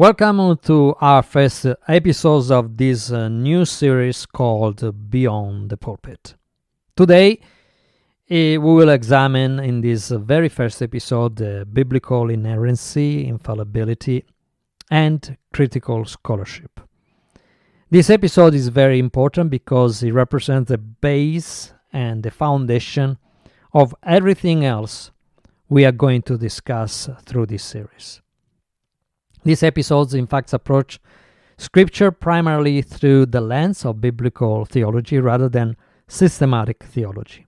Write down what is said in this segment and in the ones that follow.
Welcome to our first episodes of this new series called Beyond the Pulpit. Today, we will examine in this very first episode the biblical inerrancy, infallibility, and critical scholarship. This episode is very important because it represents the base and the foundation of everything else we are going to discuss through this series. These episodes, in fact, approach Scripture primarily through the lens of biblical theology rather than systematic theology.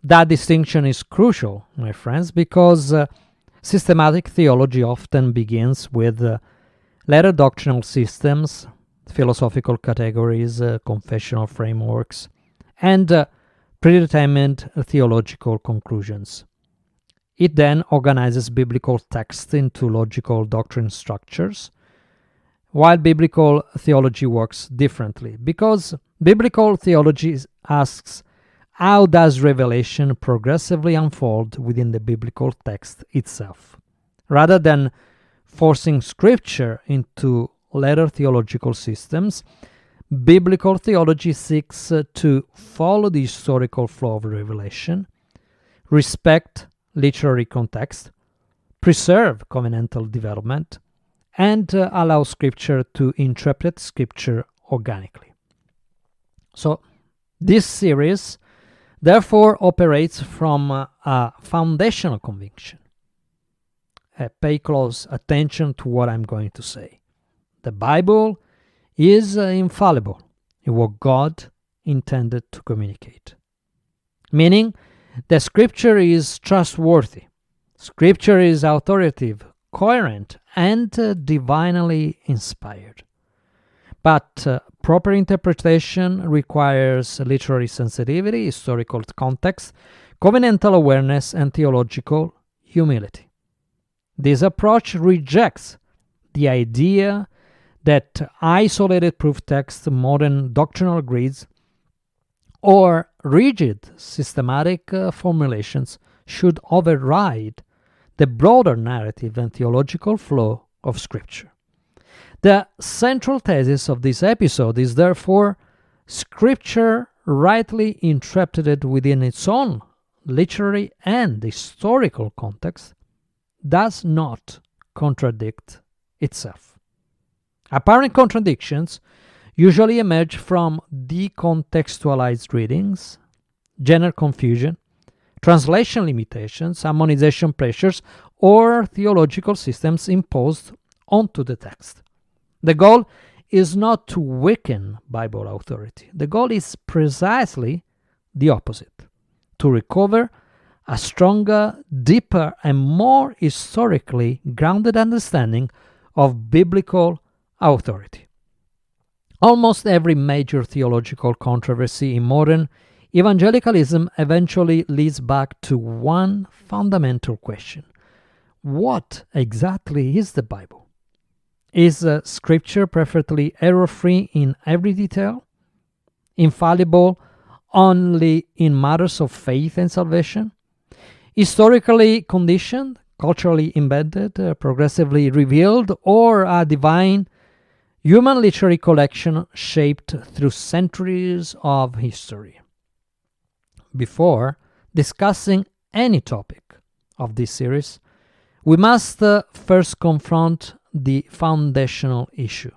That distinction is crucial, my friends, because systematic theology often begins with later doctrinal systems, philosophical categories, confessional frameworks, and predetermined theological conclusions. It then organizes biblical texts into logical doctrine structures, while biblical theology works differently, because biblical theology asks, how does revelation progressively unfold within the biblical text itself? Rather than forcing Scripture into later theological systems, biblical theology seeks to follow the historical flow of revelation, respect literary context, preserve covenantal development, and allow Scripture to interpret Scripture organically. So, this series therefore operates from a foundational conviction. Pay close attention to what I'm going to say. The Bible is infallible in what God intended to communicate. Meaning, the Scripture is trustworthy. Scripture is authoritative, coherent, and divinely inspired. But proper interpretation requires literary sensitivity, historical context, covenantal awareness, and theological humility. This approach rejects the idea that isolated proof texts, modern doctrinal grids, or rigid systematic formulations should override the broader narrative and theological flow of Scripture. The central thesis of this episode is therefore Scripture rightly interpreted within its own literary and historical context does not contradict itself. Apparent contradictions usually emerge from decontextualized readings, genre confusion, translation limitations, harmonization pressures, or theological systems imposed onto the text. The goal is not to weaken Bible authority. The goal is precisely the opposite, to recover a stronger, deeper, and more historically grounded understanding of biblical authority. Almost every major theological controversy in modern evangelicalism eventually leads back to one fundamental question. What exactly is the Bible? Is Scripture perfectly error-free in every detail? Infallible only in matters of faith and salvation? Historically conditioned, culturally embedded, progressively revealed, or a divine human literary collection shaped through centuries of history? Before discussing any topic of this series, we must first confront the foundational issue.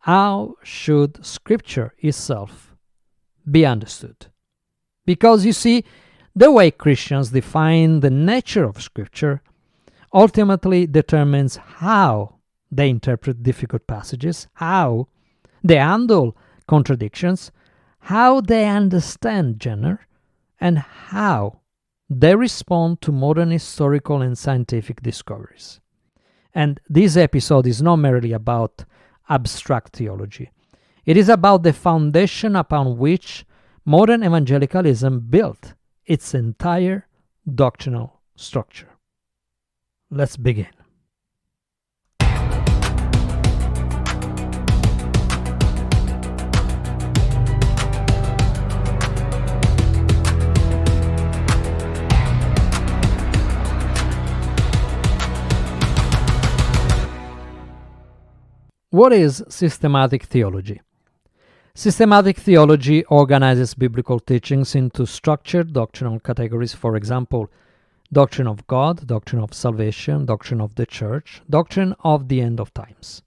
How should Scripture itself be understood? Because you see, the way Christians define the nature of Scripture ultimately determines how they interpret difficult passages, how they handle contradictions, how they understand genre, and how they respond to modern historical and scientific discoveries. And this episode is not merely about abstract theology. It is about the foundation upon which modern evangelicalism built its entire doctrinal structure. Let's begin. What is systematic theology? Systematic theology organizes biblical teachings into structured doctrinal categories, for example, doctrine of God, doctrine of salvation, doctrine of the church, doctrine of the end of times.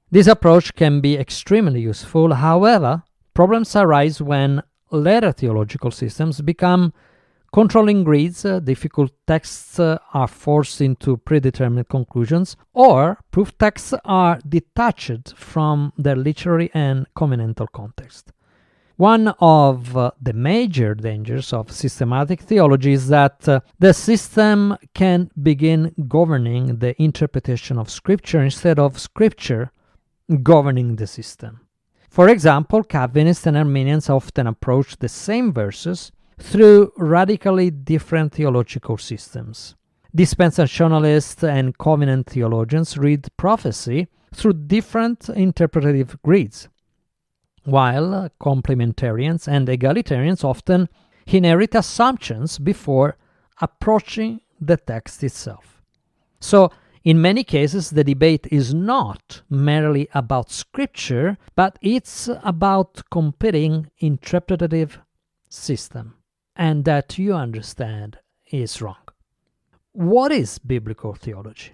This approach can be extremely useful. However, problems arise when later theological systems become controlling grids, difficult texts are forced into predetermined conclusions, or proof texts are detached from their literary and covenantal context. One of the major dangers of systematic theology is that the system can begin governing the interpretation of Scripture instead of Scripture governing the system. For example, Calvinists and Arminians often approach the same verses through radically different theological systems. Dispensationalists and covenant theologians read prophecy through different interpretative grids, while complementarians and egalitarians often inherit assumptions before approaching the text itself. So, in many cases, the debate is not merely about Scripture, but it's about competing interpretative system, and that you understand is wrong. What is biblical theology?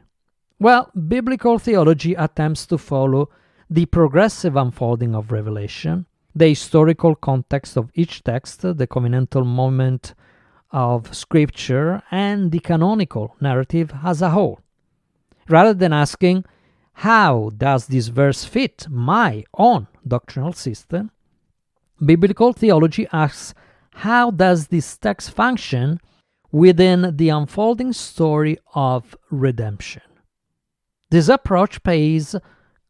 Well, biblical theology attempts to follow the progressive unfolding of revelation, the historical context of each text, the covenantal moment of Scripture, and the canonical narrative as a whole. Rather than asking, how does this verse fit my own doctrinal system? Biblical theology asks, how does this text function within the unfolding story of redemption? This approach pays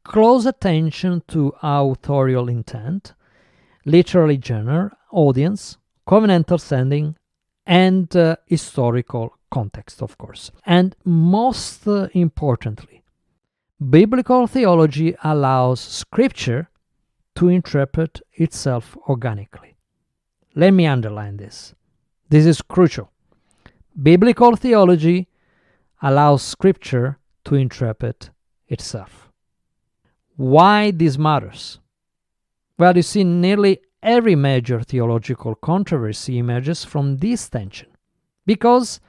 close attention to authorial intent, literary genre, audience, covenantal setting, and historical context, of course. And most importantly, biblical theology allows Scripture to interpret itself organically. Let me underline this. This is crucial. Biblical theology allows Scripture to interpret itself. Why this matters? Well, you see, nearly every major theological controversy emerges from this tension, because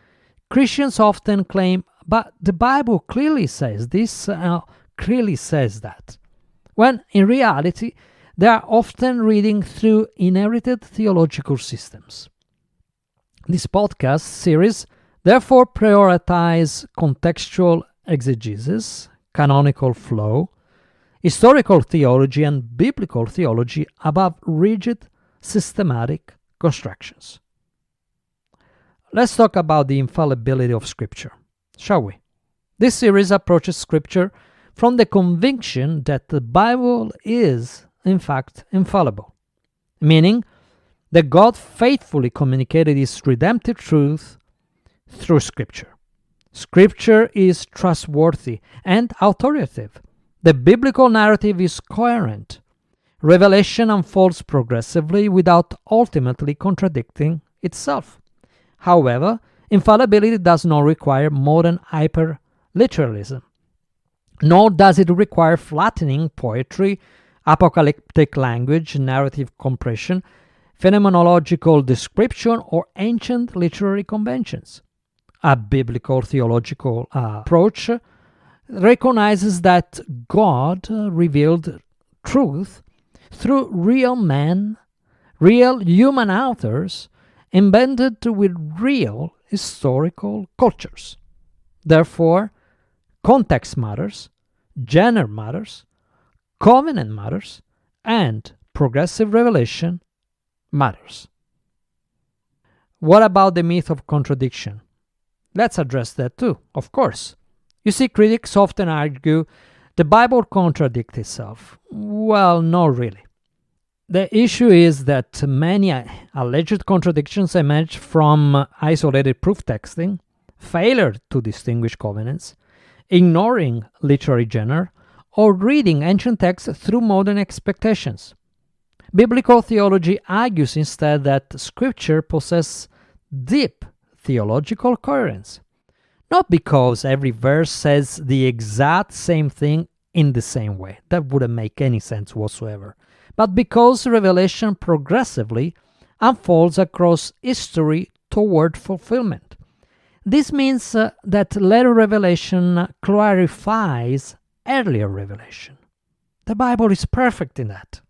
Christians often claim, but the Bible clearly says this, clearly says that, when in reality they are often reading through inherited theological systems. This podcast series therefore prioritizes contextual exegesis, canonical flow, historical theology, and biblical theology above rigid systematic constructions. Let's talk about the infallibility of Scripture, shall we? This series approaches Scripture from the conviction that the Bible is, in fact, infallible, meaning that God faithfully communicated His redemptive truth through Scripture. Scripture is trustworthy and authoritative. The biblical narrative is coherent. Revelation unfolds progressively without ultimately contradicting itself. However, infallibility does not require modern hyper-literalism, nor does it require flattening poetry, apocalyptic language, narrative compression, phenomenological description, or ancient literary conventions. A biblical theological approach recognizes that God revealed truth through real men, real human authors, embedded with real historical cultures. Therefore, context matters, genre matters, covenant matters, and progressive revelation matters. What about the myth of contradiction? Let's address that too, of course. You see, critics often argue the Bible contradicts itself. Well, not really. The issue is that many alleged contradictions emerge from isolated proof texting, failure to distinguish covenants, ignoring literary genre, or reading ancient texts through modern expectations. Biblical theology argues instead that Scripture possesses deep theological coherence, not because every verse says the exact same thing in the same way. That wouldn't make any sense whatsoever. But because revelation progressively unfolds across history toward fulfillment. This means that later revelation clarifies earlier revelation. The Bible is perfect in that.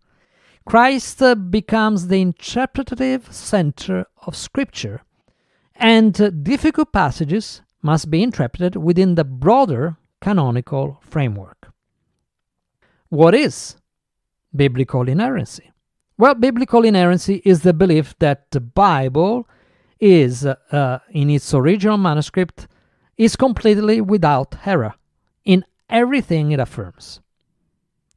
Christ becomes the interpretative center of Scripture, and difficult passages must be interpreted within the broader canonical framework. What is biblical inerrancy? Well, biblical inerrancy is the belief that the Bible is, in its original manuscript, is completely without error in everything it affirms.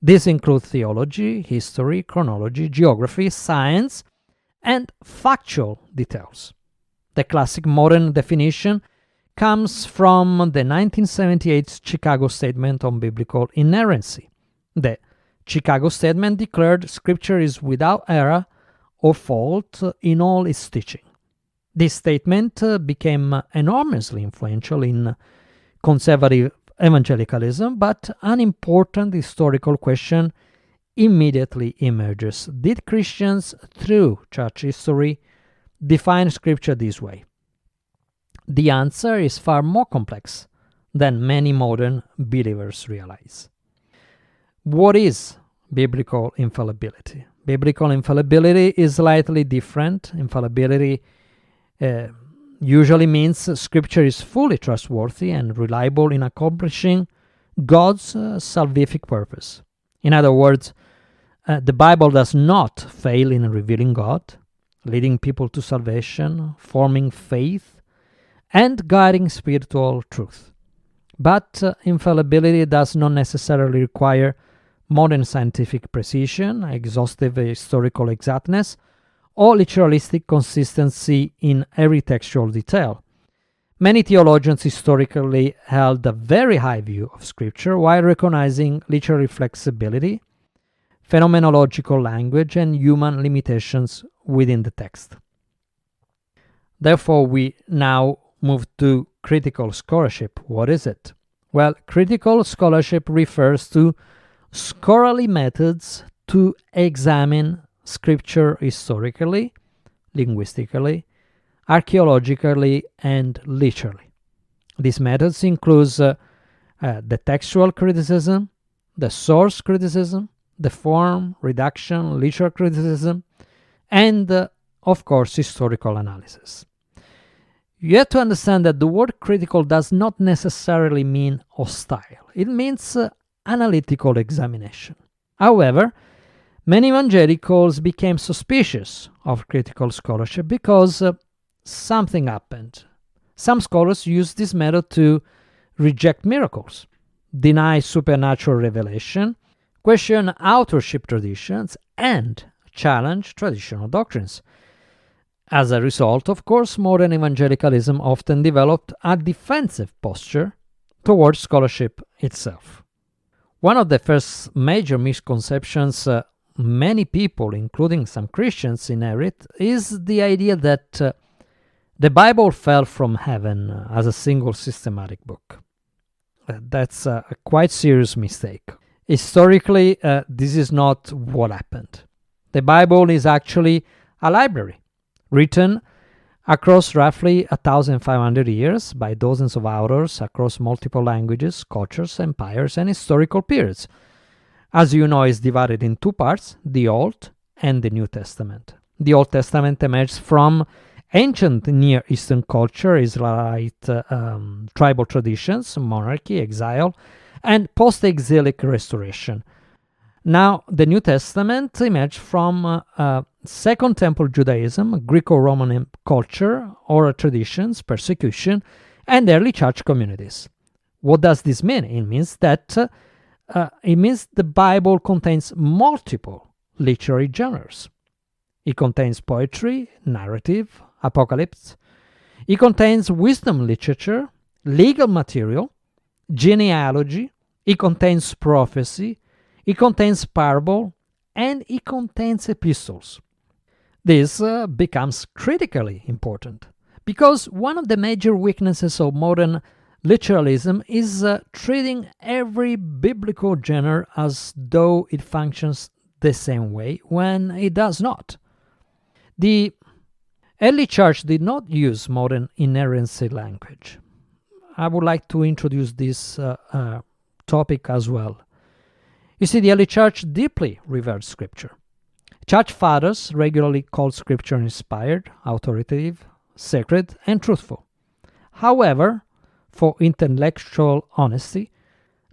This includes theology, history, chronology, geography, science, and factual details. The classic modern definition comes from the 1978 Chicago Statement on Biblical Inerrancy. The Chicago Statement declared Scripture is without error or fault in all its teaching. This statement became enormously influential in conservative evangelicalism, but an important historical question immediately emerges. Did Christians, through church history, define Scripture this way? The answer is far more complex than many modern believers realize. What is biblical infallibility? Biblical infallibility is slightly different. Infallibility usually means Scripture is fully trustworthy and reliable in accomplishing God's salvific purpose. In other words, the Bible does not fail in revealing God, leading people to salvation, forming faith, and guiding spiritual truth. But infallibility does not necessarily require modern scientific precision, exhaustive historical exactness, or literalistic consistency in every textual detail. Many theologians historically held a very high view of Scripture while recognizing literary flexibility, phenomenological language, and human limitations within the text. Therefore, we now move to critical scholarship. What is it? Well, critical scholarship refers to scholarly methods to examine Scripture historically, linguistically, archaeologically, and literally. These methods include the textual criticism, the source criticism, the form, reduction, literal criticism, and, of course, historical analysis. You have to understand that the word critical does not necessarily mean hostile. It means analytical examination. However, many evangelicals became suspicious of critical scholarship because something happened. Some scholars use this method to reject miracles, deny supernatural revelation, question authorship traditions, and challenge traditional doctrines. As a result, of course, modern evangelicalism often developed a defensive posture towards scholarship itself. One of the first major misconceptions many people, including some Christians, inherit is the idea that the Bible fell from heaven as a single systematic book. That's a quite serious mistake. Historically, this is not what happened. The Bible is actually a library written across roughly 1,500 years by dozens of authors across multiple languages, cultures, empires, and historical periods. As you know, it's divided in two parts, the Old and the New Testament. The Old Testament emerged from ancient Near Eastern culture, Israelite tribal traditions, monarchy, exile, and post-exilic restoration. Now, the New Testament emerged from Second Temple Judaism, Greco-Roman culture, oral traditions, persecution, and early church communities. What does this mean? It means that the Bible contains multiple literary genres. It contains poetry, narrative, apocalypse. It contains wisdom literature, legal material, genealogy. It contains prophecy. It contains parable, and it contains epistles. This becomes critically important because one of the major weaknesses of modern literalism is treating every biblical genre as though it functions the same way when it does not. The early church did not use modern inerrancy language. I would like to introduce this topic as well. You see, the early church deeply revered Scripture. Church fathers regularly called Scripture inspired, authoritative, sacred, and truthful. However, for intellectual honesty,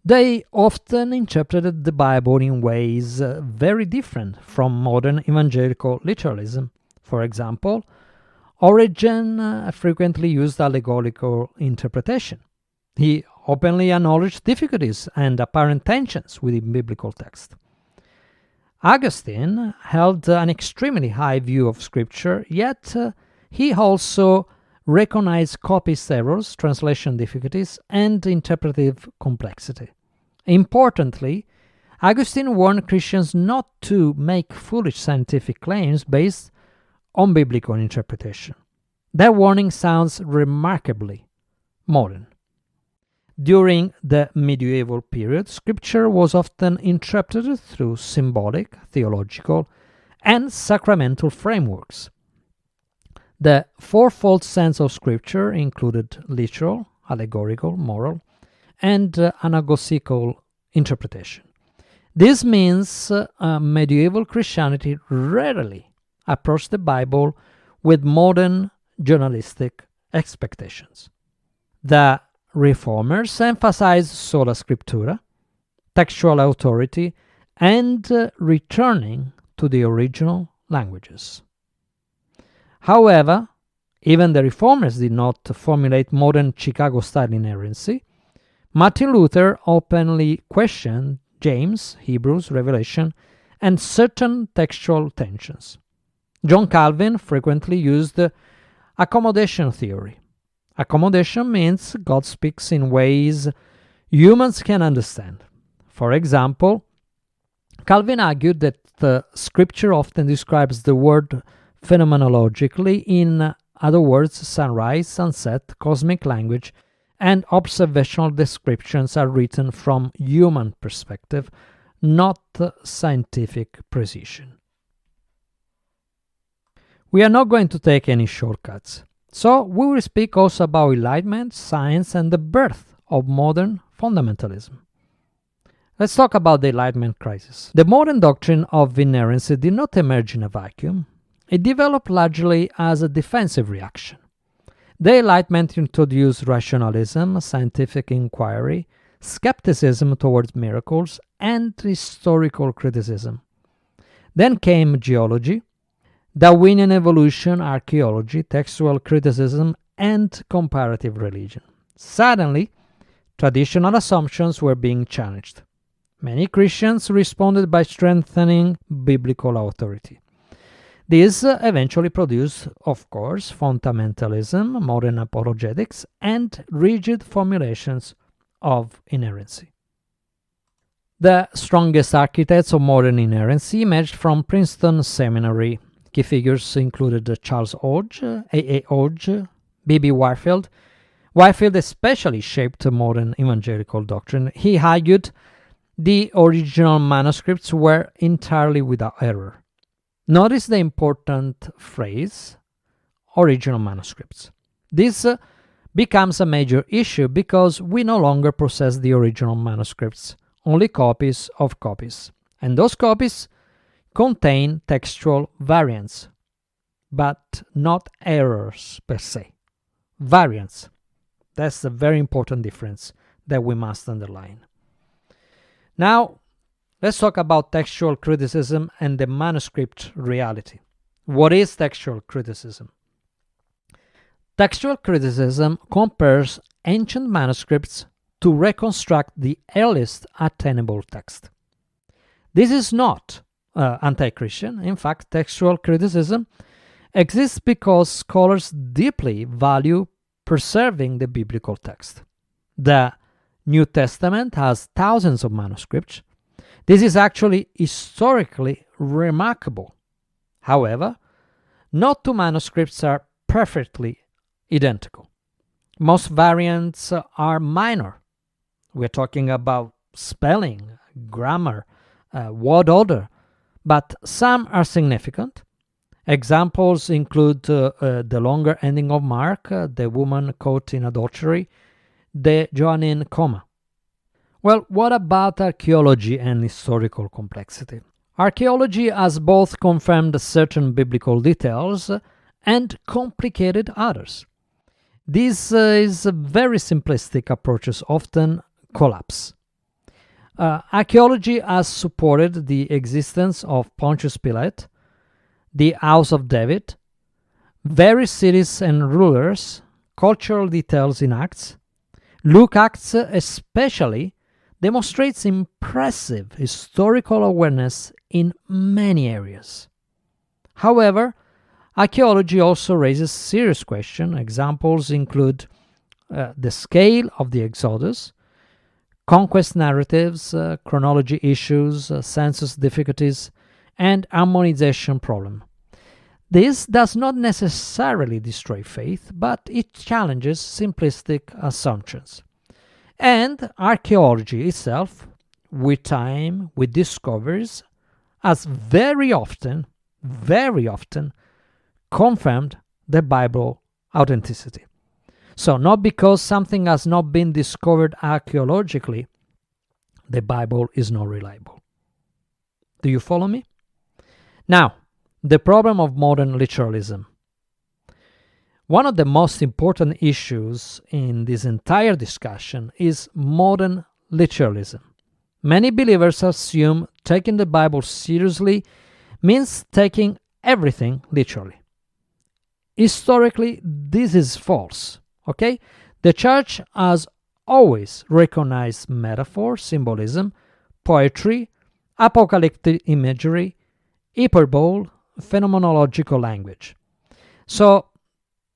they often interpreted the Bible in ways very different from modern evangelical literalism. For example, Origen frequently used allegorical interpretation. He openly acknowledged difficulties and apparent tensions within biblical text. Augustine held an extremely high view of Scripture, yet he also recognized copyist errors, translation difficulties, and interpretive complexity. Importantly, Augustine warned Christians not to make foolish scientific claims based on biblical interpretation. That warning sounds remarkably modern. During the medieval period, Scripture was often interpreted through symbolic, theological, and sacramental frameworks. The fourfold sense of Scripture included literal, allegorical, moral, and anagogical interpretation. This means medieval Christianity rarely approached the Bible with modern journalistic expectations. The Reformers emphasized sola scriptura, textual authority, and returning to the original languages. However, even the Reformers did not formulate modern Chicago-style inerrancy. Martin Luther openly questioned James, Hebrews, Revelation, and certain textual tensions. John Calvin frequently used accommodation theory. Accommodation means God speaks in ways humans can understand. For example, Calvin argued that the Scripture often describes the world phenomenologically, in other words, sunrise, sunset, cosmic language, and observational descriptions are written from human perspective, not scientific precision. We are not going to take any shortcuts. So we will speak also about enlightenment, science, and the birth of modern fundamentalism. Let's talk about the Enlightenment crisis. The modern doctrine of inerrancy did not emerge in a vacuum. It developed largely as a defensive reaction. The Enlightenment introduced rationalism, scientific inquiry, skepticism towards miracles, and historical criticism. Then came geology, Darwinian evolution, archaeology, textual criticism, and comparative religion. Suddenly, traditional assumptions were being challenged. Many Christians responded by strengthening biblical authority. This eventually produced, of course, fundamentalism, modern apologetics, and rigid formulations of inerrancy. The strongest architects of modern inerrancy emerged from Princeton Seminary. Key figures included Charles Hodge, A.A. Hodge, B.B. Warfield. Warfield especially shaped modern evangelical doctrine. He argued the original manuscripts were entirely without error. Notice the important phrase, original manuscripts. This becomes a major issue because we no longer possess the original manuscripts, only copies of copies. And those copies contain textual variants, but not errors per se. Variants. That's a very important difference that we must underline. Now, let's talk about textual criticism and the manuscript reality. What is textual criticism? Textual criticism compares ancient manuscripts to reconstruct the earliest attainable text. This is not anti-Christian. In fact, textual criticism exists because scholars deeply value preserving the biblical text. The New Testament has thousands of manuscripts. This is actually historically remarkable. However, no two manuscripts are perfectly identical. Most variants are minor. We're talking about spelling, grammar, word order, but some are significant. Examples include the longer ending of Mark, the woman caught in adultery, the Johannine comma. Well, what about archaeology and historical complexity? Archaeology has both confirmed certain biblical details and complicated others. This is very simplistic approaches often collapse. Archaeology has supported the existence of Pontius Pilate, the House of David, various cities and rulers, cultural details in Acts. Luke Acts especially demonstrates impressive historical awareness in many areas. However, archaeology also raises serious questions. Examples include the scale of the Exodus, conquest narratives, chronology issues, census difficulties, and harmonization problem. This does not necessarily destroy faith, but it challenges simplistic assumptions. And archaeology itself, with time, with discoveries, has very often confirmed the Bible authenticity. So not because something has not been discovered archaeologically, the Bible is not reliable. Do you follow me? Now, the problem of modern literalism. One of the most important issues in this entire discussion is modern literalism. Many believers assume taking the Bible seriously means taking everything literally. Historically, this is false. Okay? The church has always recognized metaphor, symbolism, poetry, apocalyptic imagery, hyperbole, phenomenological language. So,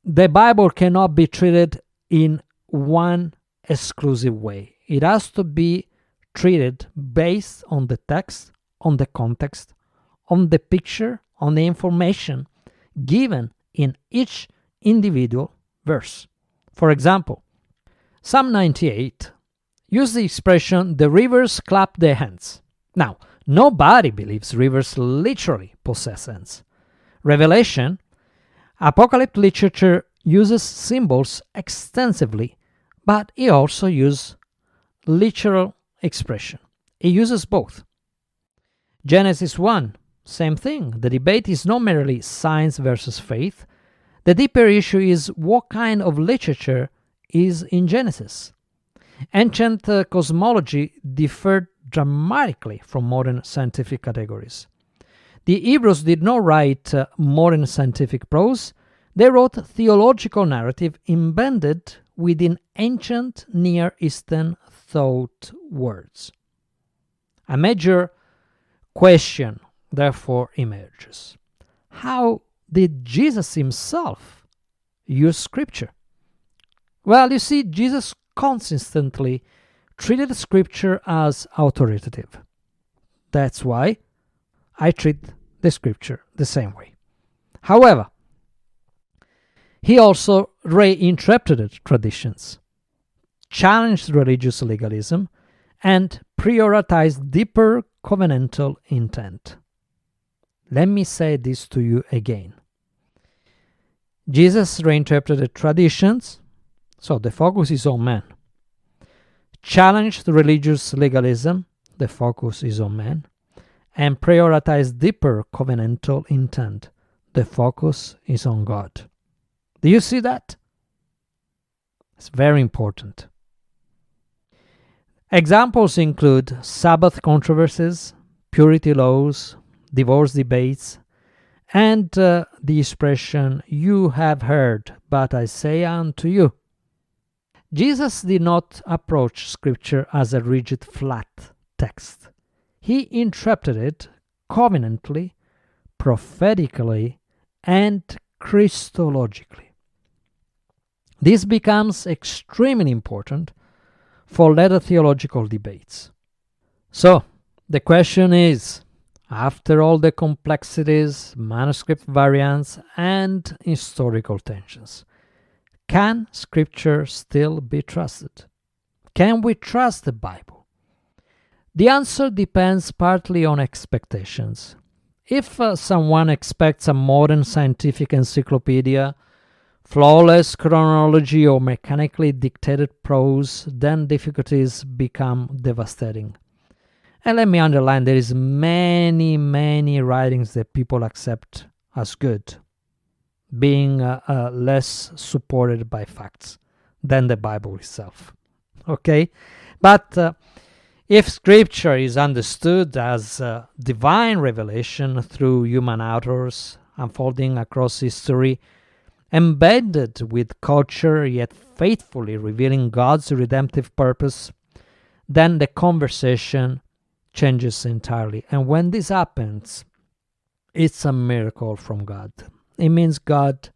the Bible cannot be treated in one exclusive way. It has to be treated based on the text, on the context, on the picture, on the information given in each individual verse. For example, Psalm 98 uses the expression, "the rivers clap their hands." Now, nobody believes rivers literally possess hands. Revelation, Apocalyptic literature uses symbols extensively, but it also uses literal expression. It uses both. Genesis 1, same thing. The debate is not merely science versus faith. The deeper issue is what kind of literature is in Genesis. Ancient cosmology differed dramatically from modern scientific categories. The Hebrews did not write modern scientific prose. They wrote theological narrative embedded within ancient Near Eastern thought words. A major question, therefore, emerges. How did Jesus himself use Scripture? Well, you see, Jesus consistently treated Scripture as authoritative. That's why I treat the Scripture the same way. However, he also reinterpreted traditions, challenged religious legalism, and prioritized deeper covenantal intent. Let me say this to you again. Jesus reinterpreted traditions, so the focus is on man. Challenged religious legalism, the focus is on man. And prioritize deeper covenantal intent. The focus is on God. Do you see that? It's very important. Examples include Sabbath controversies, purity laws, divorce debates, and the expression, "You have heard, but I say unto you." Jesus did not approach Scripture as a rigid, flat text. He interpreted it covenantally, prophetically, and Christologically. This becomes extremely important for later theological debates. So, the question is, after all the complexities, manuscript variants, and historical tensions, Can Scripture still be trusted? Can we trust the Bible? The answer depends partly on expectations. If someone expects a modern scientific encyclopedia, flawless chronology, or mechanically dictated prose, then difficulties become devastating. And let me underline, there is many writings that people accept as good, being less supported by facts than the Bible itself. Okay? But if Scripture is understood as divine revelation through human authors, unfolding across history, embedded with culture yet faithfully revealing God's redemptive purpose, then the conversation changes entirely. And when this happens, it's a miracle from God. It means God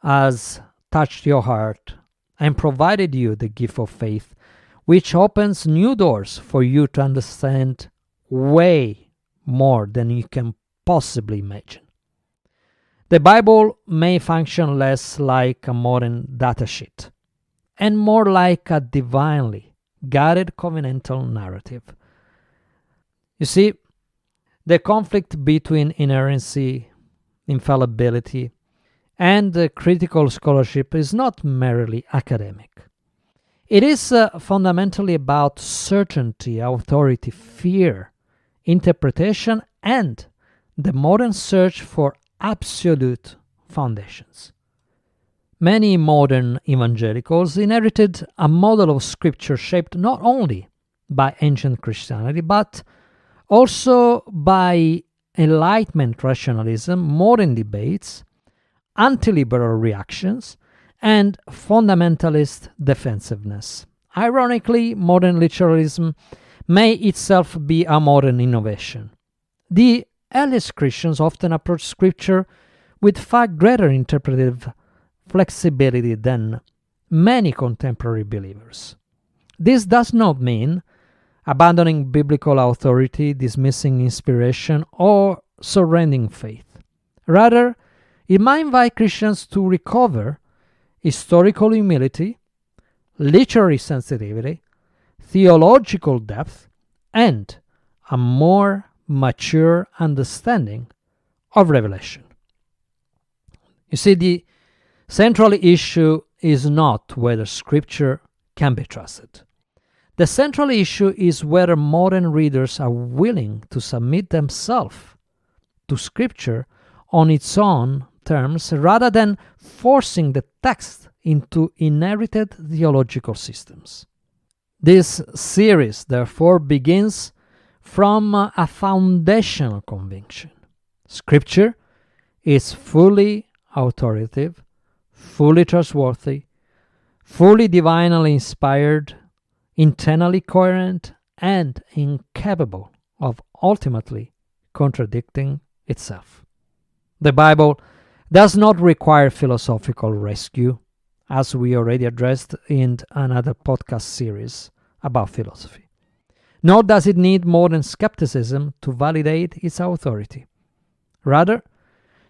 has touched your heart and provided you the gift of faith, which opens new doors for you to understand way more than you can possibly imagine. The Bible may function less like a modern datasheet and more like a divinely guided covenantal narrative. You see, the conflict between inerrancy, infallibility, and critical scholarship is not merely academic. It is fundamentally about certainty, authority, fear, interpretation, and the modern search for absolute foundations. Many modern evangelicals inherited a model of Scripture shaped not only by ancient Christianity, but also by Enlightenment rationalism, modern debates, anti-liberal reactions, and fundamentalist defensiveness. Ironically, modern literalism may itself be a modern innovation. The earliest Christians often approached Scripture with far greater interpretive flexibility than many contemporary believers. This does not mean abandoning biblical authority, dismissing inspiration, or surrendering faith. Rather, it might invite Christians to recover historical humility, literary sensitivity, theological depth, and a more mature understanding of Revelation. You see, the central issue is not whether Scripture can be trusted. The central issue is whether modern readers are willing to submit themselves to Scripture on its own terms rather than forcing the text into inherited theological systems. This series, therefore, begins from a foundational conviction. Scripture is fully authoritative, fully trustworthy, fully divinely inspired, internally coherent, and incapable of ultimately contradicting itself. The Bible does not require philosophical rescue, as we already addressed in another podcast series about philosophy. Nor does it need modern skepticism to validate its authority. Rather,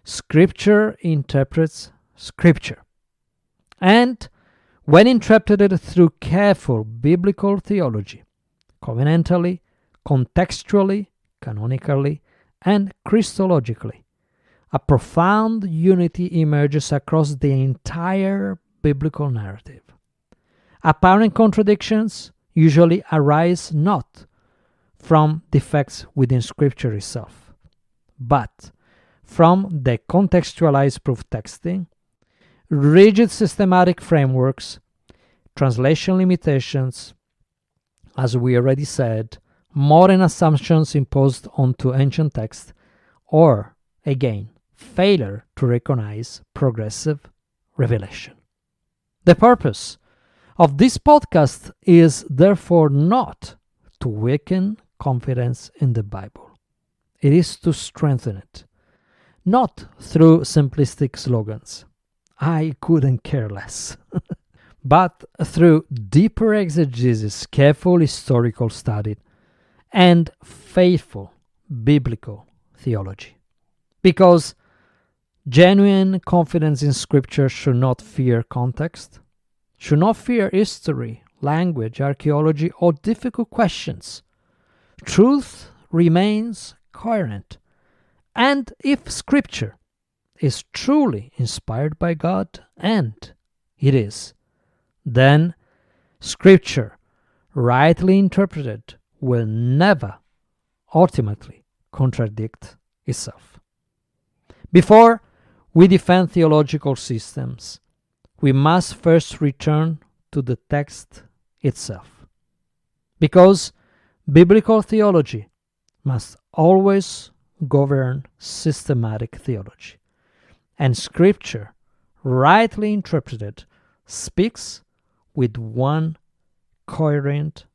Scripture interprets Scripture. And when interpreted through careful biblical theology, covenantally, contextually, canonically, and Christologically, a profound unity emerges across the entire biblical narrative. Apparent contradictions usually arise not from defects within Scripture itself, but from the contextualized proof texting, rigid systematic frameworks, translation limitations, as we already said, modern assumptions imposed onto ancient text, or, again, failure to recognize progressive revelation. The purpose of this podcast is therefore not to weaken confidence in the Bible. It is to strengthen it, not through simplistic slogans, I couldn't care less, but through deeper exegesis, careful historical study, and faithful biblical theology. Because Genuine confidence in Scripture should not fear context, should not fear history, language, archaeology, or difficult questions. Truth remains coherent. And if Scripture is truly inspired by God, and it is, then Scripture, rightly interpreted, will never ultimately contradict itself. Before we defend theological systems, we must first return to the text itself. Because biblical theology must always govern systematic theology. And Scripture, rightly interpreted, speaks with one coherent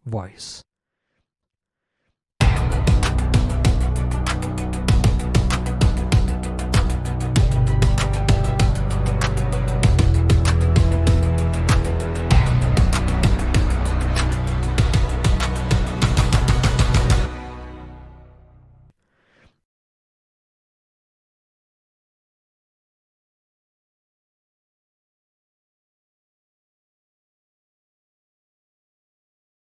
voice.